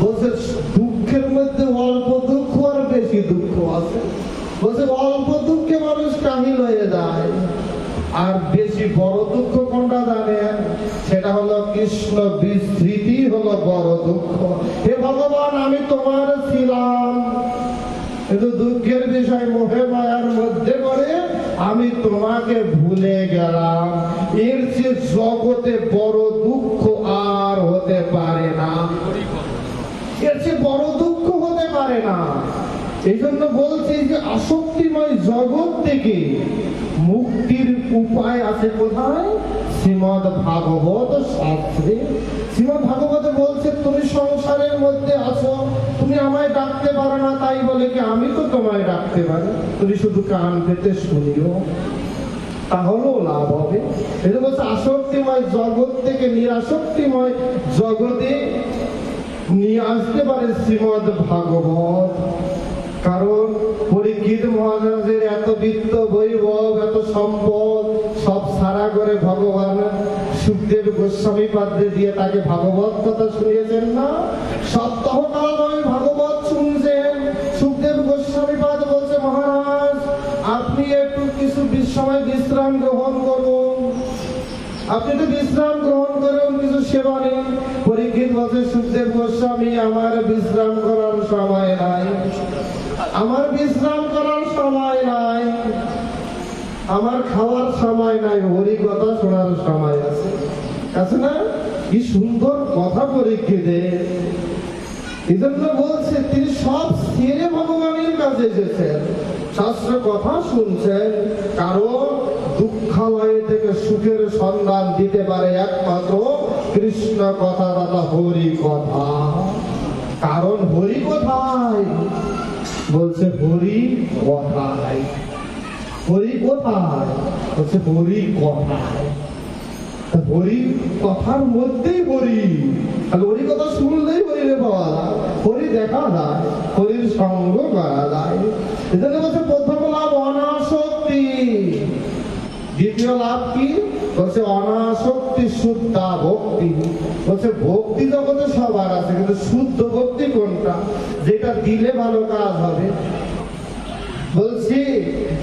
বলছে দুঃখের মধ্যে অল্প দুঃখ আর বেশি দুঃখ আছে। বলছে অল্প দুঃখে মানুষ কাহিল হয়ে যায়, আর বেশি বড় দুঃখ কোনটা জানেন? সেটা হলো কৃষ্ণ বিস্মৃতি হলো বড় দুঃখ। হে ভগবান, আমি তোমার ছিলাম, কিন্তু দুঃখের বিষয় মোহে মায়ার মধ্যে পড়ে আমি তোমাকে ভুলে গেলাম। এর চেয়ে জগতে বড় দুঃখ আর হতে পারে না, এর চেয়ে বড় দুঃখ হতে পারে না। এই জন্য বলছি যে আসক্তিময় জগৎ থেকে মুক্তির উপায় আছে কোথায়? শ্রীমদ ভাগবত শাস্ত্রে। শ্রীমদ ভাগবতে বলছে তুমি সংসারের মধ্যে আছো, তুমি আমায় ডাকতে পারো না, তাই বলে কি আমি তো তোমায় ডাকতে পারি, তুমি শুধু কান পেতে শুনিও, তাহলেও লাভ হবে। এই জন্য বলছে আসক্তিময় জগৎ থেকে নিরাসক্তিময় জগতে নিয়ে আসতে পারে শ্রীমদ ভাগবত। কারণ পরীক্ষিত মহারাজের এত বিত্ত বৈভব, এত সম্পদ সব সারা করে ভগবান সুখদেব গোস্বামী পাদ্রে দিয়ে তাকে ভাগবত কথা শুনিয়েছেন না? সপ্তাহকাল ভাগবত শুনছেন। সুখদেব গোস্বামী পাদ বলছে মহারাজ আপনি একটু কিছু সময় বিশ্রাম গ্রহণ করুন, আপনি তো বিশ্রাম গ্রহণ করেন, কিছু সেবা নেই। পরীক্ষিত বলছে সুখদেব গোস্বামী আমার বিশ্রাম করার সময় নাই, আমার বিশ্রাম করার সময় নাই, আমার খাওয়ার সময় নাই, হরি কথা শোনার সময় আছে, আছে না? কি সুন্দর কথা পরীক্ষিতের। এই জন্য বলছে তিনি সব ছেড়ে ভগবানের কাছে এসেছেন, শাস্ত্র কথা শুনছেন। কারণ দুঃখালয় থেকে সুখের সন্ধান দিতে পারে একমাত্র কৃষ্ণ কথা দাদা হরি কথা। কারণ হরি কোথায়? বলছে হরি কথায়। হরি কোথায়? বলছে হরি কথায়। হরি কথার মধ্যেই হরি, হরি কথা শুনলেই হরিরে পাওয়া যায়, হরি দেখা যায়, হরির সঙ্গ করা যায়। এজন্য বলছে প্রথম লাভ অনাসক্তি, দ্বিতীয় লাভ কি? বলছে অনাসক্তি শুদ্ধা ভক্তি। বলছে ভক্তি জগতে সবার আছে, কিন্তু শুদ্ধ ভক্তি কোনটা? যেটা দিলে ভালো কাজ হবে। বলছি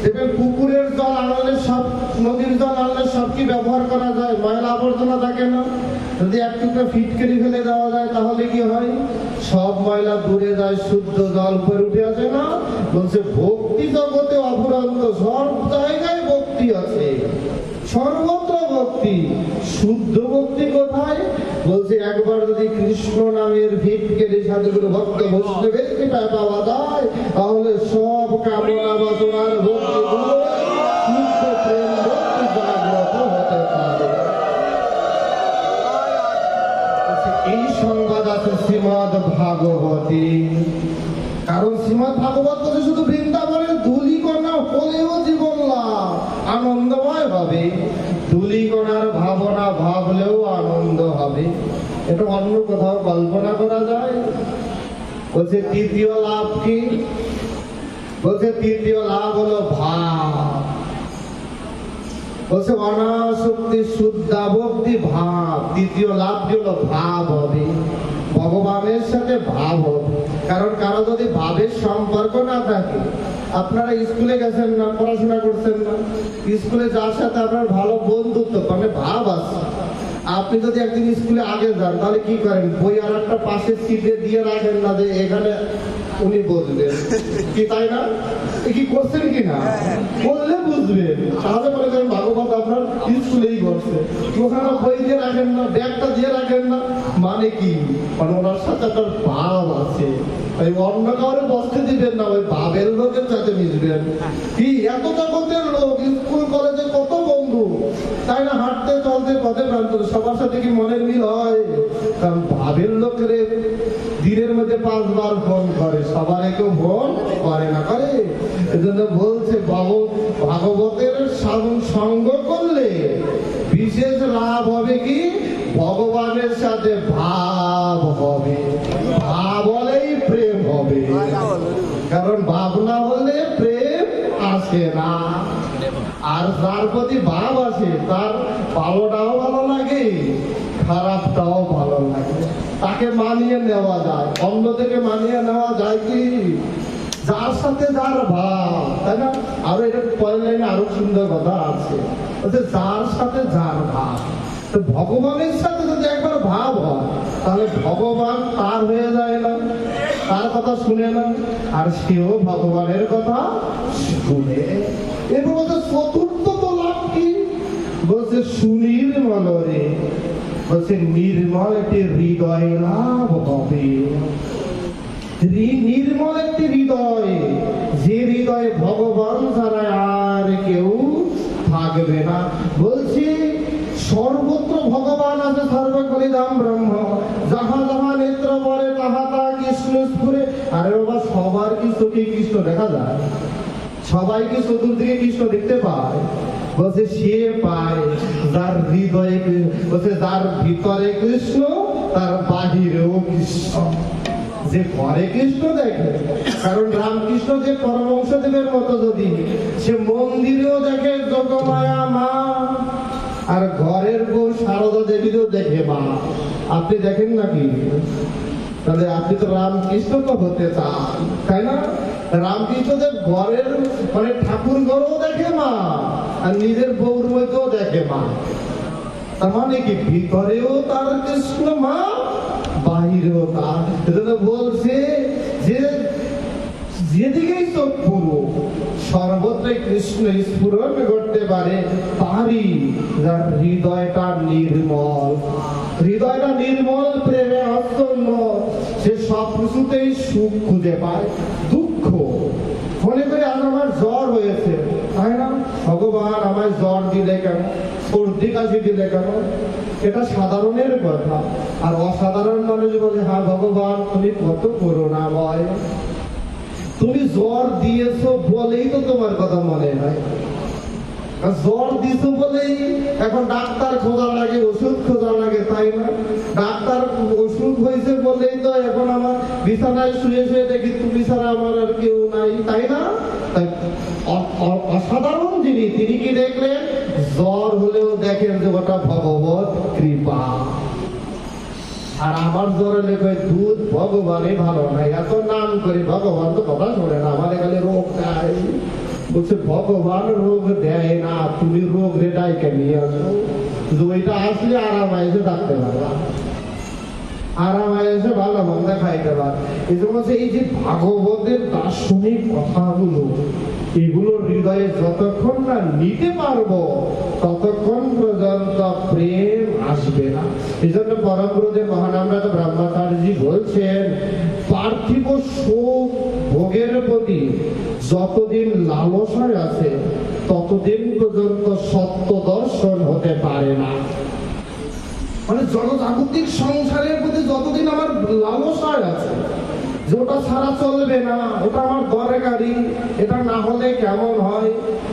দেখবেন পুকুরের জল আনলে সব, নদীর জল আনলে সব কি ব্যবহার করা যায়? ময়লা আবর্জনা থাকে না? যদি একটুকটা ফিটকারি ফেলে দেওয়া যায় তাহলে কি হয়? সব ময়লা দূরে যায়, শুদ্ধ জল উপরে উঠে আসে না? বলছে ভক্তি জগতে অফুরন্ত, সব জায়গায় ভক্তি আছে, সর্বত্র ভক্তি। শুদ্ধ ভক্তি কোথায়? বলছে একবার যদি কৃষ্ণ নামের ভিটকেরি সাধুগুরু ভক্ত বৈষ্ণবের কৃপায় পাওয়া যায়, তাহলে সব কামনা বাসনার ভক্তিগুলো শুদ্ধ প্রেম ভক্তি জাগ্রত হতে পারে। এই সংবাদ আছে শ্রীমদ ভাগবতী। কারণ শ্রীমদ ভাগবত বলছে শুধু বৃন্দাবনের ধূলিকণা হলেও জীবন লাভ আনন্দময় হবে, ধূলিকণার ভাবনা ভাবলেও আনন্দ হবে। এটা অন্য কোথাও কল্পনা করা যায়? বলছে তৃতীয় লাভ কি? বলছে তৃতীয় লাভ হলো ভাব। বলছে অনাসক্তি শুদ্ধা ভক্তি ভাব। তৃতীয় লাভ হলো ভাব হবে, ভগবানের সাথে ভাব হবে। কারণ কারো যদি ভাবের সম্পর্ক না থাকে, আপনারা স্কুলে গেছেন না, পড়াশোনা করছেন না, স্কুলে যার সাথে আপনার ভালো বন্ধুত্ব মানে ভাব আছে, আপনি যদি একদিন স্কুলে আগে যান তাহলে কি করেন? বই আর একটা পাশের সিটে দিয়ে রাখেন না যে এখানে উনি বসবেন, কি তাই না? কি করছেন কিনা বললে বুঝবেন। তাহলে মনে করেন ভাগবত আপনার স্কুলেই বসছে, ওখানে বই দিয়ে রাখেন না, ব্যাগটা দিয়ে রাখেন না, মানে কি? মানে ওনার সাথে আপনার ভাব আছে, তাই অন্য কাউরে বসতে দিবেন না, ওই ভাবের লোকের সাথে মিশবেন। কি এত জগতের লোক, স্কুল কলেজে কত বন্ধু, তাই না? হাঁটতে চলতে পথে প্রান্তরে সবার সাথে কি মনের মিল হয়? কারণ ভাবের লোকের দিনের মধ্যে 5 বার ফোন করে, সবার কেউ ফোন করে না, করে। এজন্য বলছে ভাগবতের সঙ্গ করলে বিশেষ লাভ হবে কি? ভগবানের সাথে ভাব হবে, ভাব হলেই প্রেম হবে। কারণ ভাব না হলে প্রেম আসে না। আর যার প্রতি ভাব আসে তার ভালোটাও ভালো লাগে, খারাপটাও ভালো লাগে, তাকে মানিয়ে নেওয়া যায়। অন্য থেকে মানিয়ে নেওয়া যায় কি? যার সাথে যার ভাব, তাই না? আরো এটা পরের লাইনে আরো সুন্দর কথা আছে, যার সাথে যার ভাব। তো ভগবানের সাথে যদি একবার ভাব হয়, তাহলে ভগবান তার হয়ে যায় না, তার কথা শুনে না, আর সেও ভগবানের কথা শুনে। এরপর বলছে চতুর্থ তো লাভ কি? বলছে সুনির্মল রে, বলছে নির্মল একটি হৃদয় লাভ হবে। নির্মল একটি হৃদয়, যে হৃদয়ে ভগবান ছাড়া আর কেউ থাকবে না। বলছি সর্বত্র ভগবান আছে, সর্বকলিদাম ব্রহ্ম, যাহা যাহা নেত্র পরে তাহা তা কৃষ্ণ স্ফুরে। আরে বাবা, সবার কি চোখে কৃষ্ণ দেখা যায়? সবাই কি চতুর্দিকে কৃষ্ণ দেখতে পায়? বলছে সে পায় যার হৃদয়ে, বলছে যার ভিতরে কৃষ্ণ তার বাহিরেও কৃষ্ণ। যে ঘরে কৃষ্ণ দেখে, কারণ রামকৃষ্ণ যে পরমহংসদেবের মতো যদি সে মন্দিরেও দেখে যোগমায়া মা, আর ঘরের বউ সারদা দেবীরও দেখে মা। আপনি দেখেন নাকি? তাহলে আপনি তো রামকৃষ্ণ তো হতে চান, তাই না? রামকৃষ্ণদেব ঘরের মানে ঠাকুর ঘরেও দেখে মা, আর নিজের বউর মধ্যেও দেখে মা। তার মানে কি ভিতরেও তার কৃষ্ণ মা, বাহিরেও তার। এজন্য বলছে যে যেদিকেই চোখ পুরো সর্বত্রই কৃষ্ণ স্ফুরণ করতে পারে, তারই যার হৃদয়টা নির্মল। হৃদয়টা নির্মল, প্রেমে আচ্ছন্ন, সে সব কিছুতেই সুখ খুঁজে পায়। দুঃখ মনে করে আজ আমার জ্বর হয়েছে, তাই না? ভগবান আমায় জ্বর দিলে কেন, সর্দি কাশি দিলে কেন? এটা সাধারণের কথা। আর অসাধারণ মানুষ বলে, হ্যাঁ ভগবান তুমি কত করুণাময়, তুমি জ্বর দিয়েছো বলেই তো তোমার কথা মনে হয়। জ্বর দিছো বলেই এখন ডাক্তার খোঁজা লাগে, ওষুধ খোঁজা লাগে, তাই না? ডাক্তার ওষুধ হয়েছে বলেই তো এখন আমার বিছানায় শুয়ে শুয়ে দেখি তুমি ছাড়া আমার আর কেউ নাই, তাই না? তাই অসাধারণ যিনি, তিনি কি দেখলেন? জ্বর হলেও দেখেন যে ওটা ভগবত কৃপা। আর আমার জ্বরে লেগে দুধ ভগবানই ভালো নাই, এত নাম করি ভগবান তো কথা শোনে না, আমার এখানে রোগ দেয়। বলছে ভগবান রোগ দেয় না, তুমি রোগ রে ডাইকে নিয়ে আসো, ওইটা আসলে আরাম এসে থাকতে পারবা, আরাম এসে ভালো মন্দ খাইতে পার। এই জন্য এই যে ভাগবতের দার্শনিক কথাগুলো, এগুলো হৃদয়ে যতক্ষণ না নিতে পারবো ততক্ষণ পর্যন্ত প্রেম আসবে না। এই জন্য পরম গুরুদেব মহানামদাস ব্রহ্মচারীজি বলছেন, পার্থিব সুখ ভোগের প্রতি যতদিন লালসায় আছে ততদিন পর্যন্ত সত্য দর্শন হতে পারে না। মানে জনজাগতিক সংসারের প্রতি যতদিন আমার লালসায় আছে যে ওটা ছাড়া চলবে না, ওটা আমার দরকারি, এটা না হলে কেমন হয়,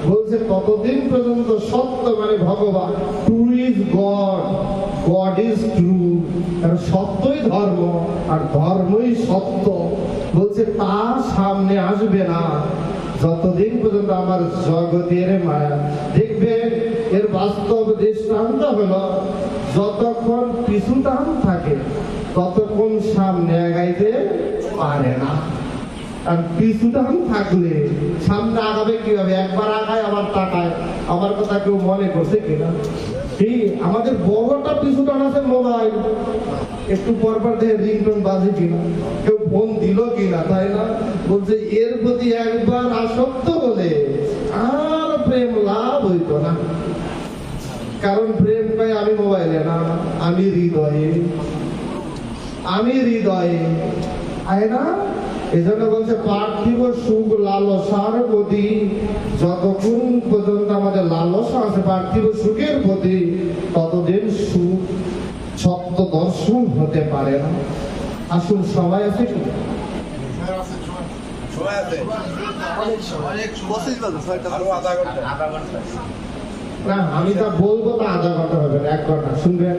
বলছে ততদিন পর্যন্ত সত্য মানে ভগবান, true is God, God is true, আর সত্যই ধর্ম আর ধর্মই সত্য, বলছে তার সামনে আসবে না যতদিন পর্যন্ত আমার জগতের মায়া। দেখবেন এর বাস্তব দৃষ্টান্ত হলো, যতক্ষণ পিছু টান থাকে ততক্ষণ সামনে আগাইতে পারে না। আর পিছু টান থাকলে সামনে আগাবে কিভাবে? একবার আগায় আবার তাকায়, আমার কথা কেউ মনে করছে কিনা? এই আমাদের বড়টা পিছু টান আছে মোবাইল, একটু পর পর দেখে রিংটোন বাজে কিনা, কেউ ফোন দিল কিনা, তাই না? বলছে এর প্রতি একবার আসক্ত হলে আর প্রেম লাভ হইতো না। কারণ প্রেম পাই আমি মোবাইলে না, আমি হৃদয়ে, আমি হৃদয়ে, তাই না? এই জন্য বলছে পার্থিব সুখ লালসার প্রতি যতক্ষণ পর্যন্ত আমাদের লালসা আছে পার্থিব সুখের প্রতি, ততদিন সুখ সত্য দর্শন হতে পারে না। আসুন সবাই আছে কি? না আমি তা বলবো না, আধা ঘন্টা হবে না, 1 ঘন্টা শুনবেন।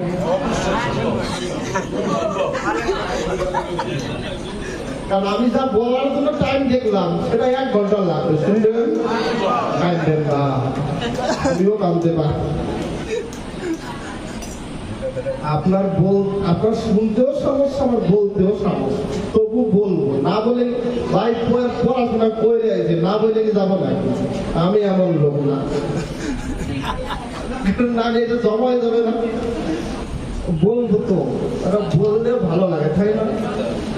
কারণ আমি যা বলার জন্য টাইম দেখলাম সেটা 1 ঘন্টা লাগবে, শুনবেন? কাঁদবেন না, আমিও কাঁদতে পারি। আপনার শুনতেও সমস্যা, আমার বলতেও সমস্যা, তবু বলবো। না বলে ভাই পড়াশোনা করে আছে, না বলে কি যাবো না? আমি এমন লোক না, না এটা জমাই যাবে না, বলবো তো। ওরা বললে ভালো লাগে, তাই না?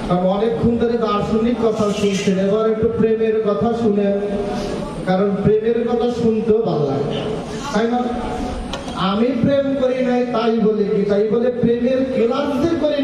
কারণ অনেকক্ষণ ধরে দার্শনিক কথা শুনছেন, এবার একটু প্রেমের কথা শুনে, কারণ প্রেমের কথা শুনতেও ভালো লাগে, তাই না? আমি প্রেম করি নাই তাই বলে কি, তাই বলে প্রেমের ক্লাস যে করি না